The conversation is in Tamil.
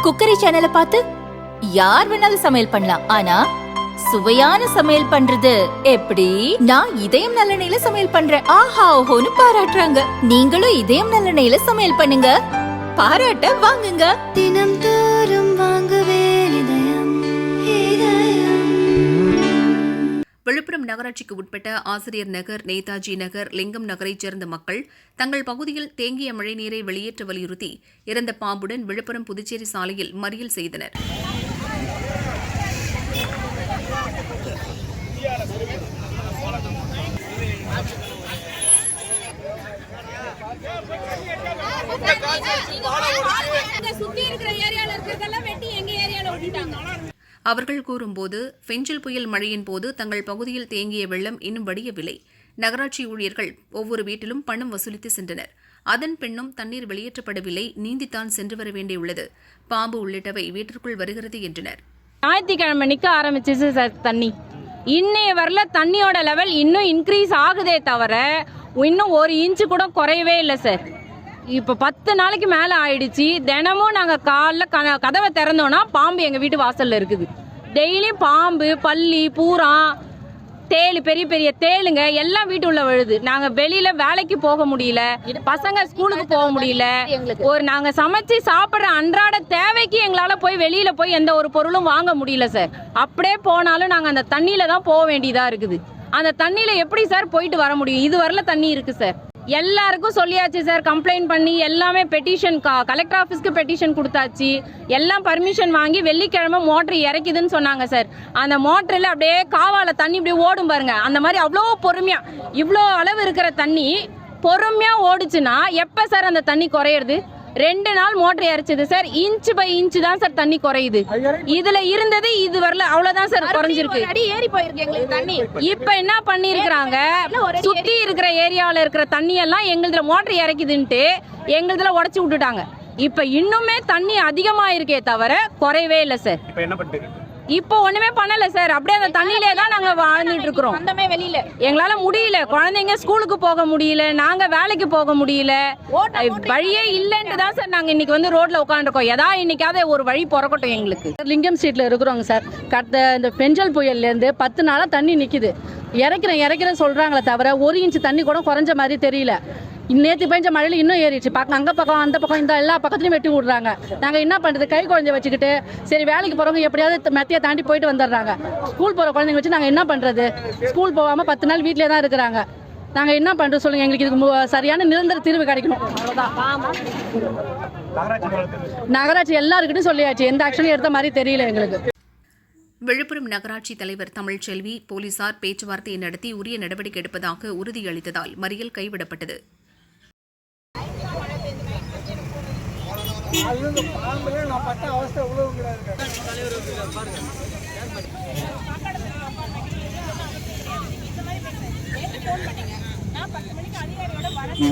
குக்கரி சேனலை பார்த்து யார் வேணாலும் சமையல் பண்ணலாம். ஆனா சுவையான சமையல் பண்றது எப்படி? நான் இதயம் நல்லெண்ணெயில சமையல் பண்றேன். ஆஹா ஓஹோன்னு பாராட்டுறாங்க. நீங்களும் இதயம் நல்லெண்ணெயில சமையல் பண்ணுங்க, பாராட்ட வாங்குங்க. தினம் தோறும் வாங்குவே இதயம் இதயம். விழுப்புரம் நகராட்சிக்கு உட்பட்ட ஆசிரியர் நகர், நேதாஜி நகர், லிங்கம் நகரைச் சேர்ந்த மக்கள் தங்கள் பகுதியில் தேங்கிய மழைநீரை வெளியேற்ற வலியுறுத்தி இறந்த பாம்புடன் விழுப்புரம் புதுச்சேரி சாலையில் மறியல் செய்தனர். அவர்கள் கூறும்போது, பெஞ்சல் புயல் மழையின் போது தங்கள் பகுதியில் தேங்கிய வெள்ளம் இன்னும் வடியவில்லை. நகராட்சி ஊழியர்கள் ஒவ்வொரு வீட்டிலும் பணம் வசூலித்து சென்றனர். அதன் பின்னும் தண்ணீர் வெளியேற்றப்படவில்லை. நீந்தித்தான் சென்று வர வேண்டியுள்ளது. பாம்பு உள்ளிட்டவை வீட்டிற்குள் வருகிறது என்றனர். ஞாயிற்றுக்கிழமை நிற்க ஆரம்பிச்சிச்சு சார் தண்ணி. இன்னைய வரல தண்ணியோட லெவல் இன்னும் இன்க்ரீஸ் ஆகுதே தவிர இன்னும் 1 இன்ச்சு கூட குறையவே இல்லை சார். இப்போ 10 நாளைக்கு மேலே ஆயிடுச்சு. தினமும் நாங்கள் காலைல கதவை திறந்தோன்னா பாம்பு எங்கள் வீட்டு வாசலில் இருக்குது. டெய்லியும் பாம்பு, பல்லி, பூரா, தேள், பெரிய பெரிய தேளுங்க எல்லாம் வீட்டு உள்ள விழுது. நாங்கள் வெளியில் வேலைக்கு போக முடியல, பசங்க ஸ்கூலுக்கு போக முடியல. நாங்கள் சமைச்சு சாப்பிட்ற அன்றாட தேவைக்கு எங்களால் போய் வெளியில் போய் எந்த ஒரு பொருளும் வாங்க முடியல சார். அப்படியே போனாலும் நாங்கள் அந்த தண்ணியில் தான் போக வேண்டியதாக இருக்குது. அந்த தண்ணியில் எப்படி சார் போயிட்டு வர முடியும்? இது வரல தண்ணி இருக்குது சார். எல்லாருக்கும் சொல்லியாச்சு சார், கம்ப்ளைண்ட் பண்ணி எல்லாமே பெட்டிஷன், கலெக்டர் ஆஃபீஸ்க்கு பெட்டிஷன் கொடுத்தாச்சு. எல்லாம் பர்மிஷன் வாங்கி வெள்ளிக்கிழமை மோட்டர் இறக்குதுன்னு சொன்னாங்க சார். அந்த மோட்டரில் அப்படியே காவால தண்ணி இப்படியே ஓடும் பாருங்க. அந்த மாதிரி அவ்வளோ பொறுமையா, இவ்வளோ அளவு இருக்கிற தண்ணி பொறுமையா ஓடுச்சுன்னா எப்போ சார் அந்த தண்ணி குறையிறது? 2 நாள் மோட்டர் இறைச்சது சார். இன்ச்சு பை இன்ச்சு தான் சார் தண்ணி குறையுது. இதுல இருந்தது இது வரல, அவ்வளவுதான் சார் குறைஞ்சிருக்கு. இப்ப என்ன பண்ணிருக்காங்க, சுத்தி இருக்கிற ஏரியாவில இருக்கிற தண்ணி எல்லாம் எங்களுதுல மோட்டர் இறக்குதுன்ட்டு எங்களுதுல உடைச்சு விட்டுட்டாங்க. இப்ப இன்னுமே தண்ணி அதிகமா இருக்கே தவிர குறையவே இல்லை சார். இப்போ ஒண்ணுமே பண்ணல சார். அப்படியே அந்த தண்ணியிலே தான் நாங்க வாழ்ந்துட்டு இருக்கிறோம். வெளியில எங்களால முடியல. குழந்தைங்க ஸ்கூலுக்கு போக முடியல, நாங்க வேலைக்கு போக முடியல. வழியே இல்லைன்னு தான் சார் நாங்க இன்னைக்கு வந்து ரோட்ல உட்காந்துருக்கோம். இன்னைக்காவது ஒரு வழி பிறக்கட்டும் எங்களுக்கு. லிங்கம் ஸ்ட்ரீட்ல இருக்கிறோங்க சார். இந்த பெஞ்சல் புயல்ல இருந்து 10 நாளா தண்ணி நிக்குது. இறக்கிறேன் சொல்றாங்களே தவிர 1 இன்ச்சு தண்ணி கூட குறைஞ்ச மாதிரி தெரியல. நேற்று பெஞ்ச மழையில இன்னும் ஏறிடுச்சு. அங்க பக்கம் அந்த பக்கம் இந்த எல்லா பக்கத்துலையும் வெட்டி விடுறாங்க. நாங்கள் என்ன பண்ணுறது? கை குழந்தைய வச்சுக்கிட்டு சரி வேலைக்கு போகிறவங்க எப்படியாவது மெத்தையை தாண்டி போயிட்டு வந்துடுறாங்க. ஸ்கூல் போகிற குழந்தைங்க வச்சு நாங்கள் என்ன பண்ணுறது? ஸ்கூல் போகாமல் 10 நாள் வீட்டிலே தான் இருக்கிறாங்க. நாங்கள் என்ன பண்ணுறது சொல்லுங்கள்? எங்களுக்கு இதுக்கு சரியான நிரந்தர தீர்வு கிடைக்கணும். அவ்வளோதான். நகராட்சி எல்லாருக்கிட்டும் சொல்லியாச்சு, எந்த ஆக்ஷனும் எடுத்த மாதிரி தெரியல எங்களுக்கு. விழுப்புரம் நகராட்சி தலைவர் தமிழ்ச்செல்வி போலீசார் பேச்சுவார்த்தையை நடத்தி உரிய நடவடிக்கை எடுப்பதாக உறுதியளித்ததால் மறியல் கைவிடப்பட்டது. நான் 10 மணிக்கு அதிகாரியோட வரேன்.